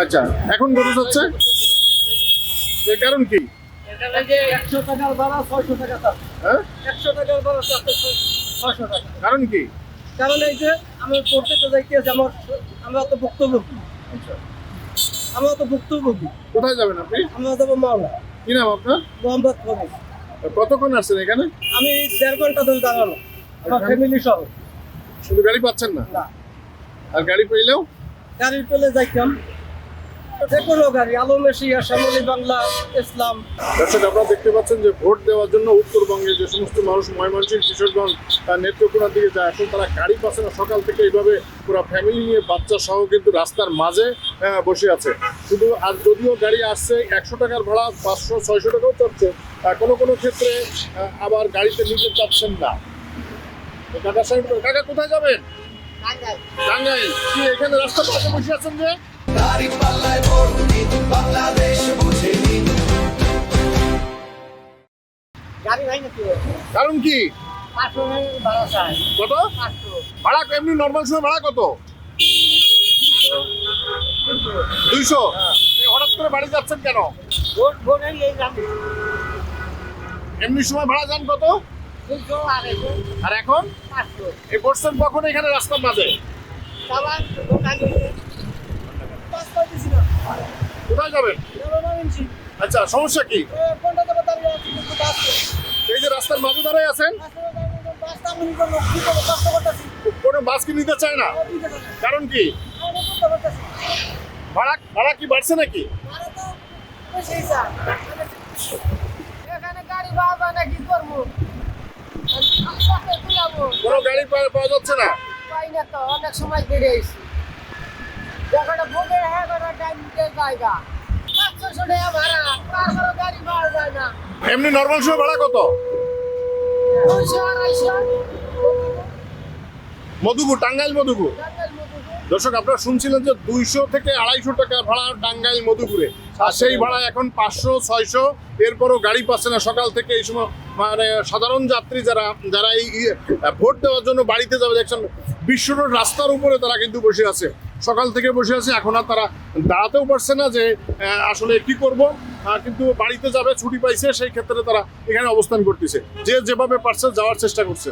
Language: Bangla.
আচ্ছা, এখন কত হচ্ছে? এর কারণ কি? হ্যাঁ? কারণ কি? কারণ এই যে আমি পড়তে যাইতেছি আমরা তো ভুক্তভোগী। আচ্ছা, আমরা তো ভুক্তভোগী। কোথায় যাবেন আপনি? আমরা যাবো মাওলা কি নাম আপনার? মোহাম্মদ ফরিদ। কতক্ষণ আসছেন এখানে? আমি 1.5 ঘন্টা ধরে দাঁড়ানো আমার ফ্যামিলি সহ। শুধু গাড়ি পাচ্ছেন না? না, আর গাড়ি পেলেও? গাড়ি পেলে যাইতাম যে কোনো গাড়ি, আলম এশিয়া, শ্যামলী বাংলা, ইসলাম। দর্শক, আপনারা দেখতে পাচ্ছেন যে ভোট দেওয়ার জন্য উত্তরবঙ্গে যে সমস্ত মানুষ ময়মনসিংহ, কিশোরগঞ্জ, নেত্রকোনার দিকে যায়, এখন তারা গাড়ি পাচ্ছে না। সকাল থেকে এইভাবে পুরো ফ্যামিলি নিয়ে বাচ্চা সহ কিন্তু রাস্তার মাঝে বসে আছে। শুধু আর যদিও গাড়ি আসছে 100 টাকার ভাড়া 500-600 টাকাও চাচ্ছে, কোনো কোনো ক্ষেত্রে আবার গাড়িতে নিতে চাচ্ছেন না। তো কাকা সাহেব, কাকা কোথায় যাবেন? টাঙ্গাইল। কি এখানে রাস্তার পাশে বসে আছেন যে? গাড়ি পাল্লায় ভোট দিন, বাংলাদেশ বুঝে নিন। গাড়ি ভাই নাকি কারণ কি? 500 ভাড়া চাই। কত 500 ভাড়া? এমনি নর্মাল সময় ভাড়া কত? 200। হঠাৎ করে বাড়ি যাচ্ছেন কেন? ভোট এই যাবে এমনি সময় ভাড়া যান কত? 200 250 আর এখন 500 এই বসছেন কখন এখানে রাস্তার মাঝে? সাবান দোকান পাঁচ পাইতেছি না। কোথায় যাবেন? আচ্ছা, সমস্যা কি? কোনটা যাবে দাঁড়িয়ে আছি কিন্তু বাস এই যে রাস্তার মাঝে দাঁড়ায় আছেন, বাসটা আমি নিতে লোক কি করে কষ্ট করতেছি। কোনো বাস কি নিতে চায় না? কারণ কি? আমি বুঝতে পারতেছি ভাড়া কি বাড়ছে নাকি? আরে তো বেশি স্যার এখানে গাড়ি পাওয়া না কি করবো কোনো গাড়ি পাওয়া যাচ্ছে না? পাই না তো অনেক সময় বেড়ে এসেছি যখন ভোগে হ্যাঁ টাইম দিতে জায়গা 500 টাকা ভাড়া তারপরে গাড়ি পাওয়া যায় না। এমনি নর্মাল সময় ভাড়া কত? 200 250 মধুপুর, টাঙ্গাইল মধুপুর। টাঙ্গাইল মধুপুর। দর্শক, আপনারা শুনছিলেন যে 200 থেকে 250 টাকা ভাড়া টাঙ্গাইল মধুপুরে, আর সেই ভাড়া এখন 500-600। এরপরও গাড়ি পাচ্ছে না সকাল থেকে। এই সময় মানে সাধারণ যাত্রী যারা এই ভোট দেওয়ার জন্য বাড়িতে যাবে, দেখছেন বিশ্ব রোড রাস্তার উপরে তারা কিন্তু বসে আছে, সকাল থেকে বসে আছে। এখন আর তারা দাঁড়াতেও পারছে না যে আসলে কি করব, কিন্তু বাড়িতে যাবে, ছুটি পাইছে, সেই ক্ষেত্রে তারা এখানে অবস্থান করতেছে। যে যেভাবে পারছে যাওয়ার চেষ্টা করছে।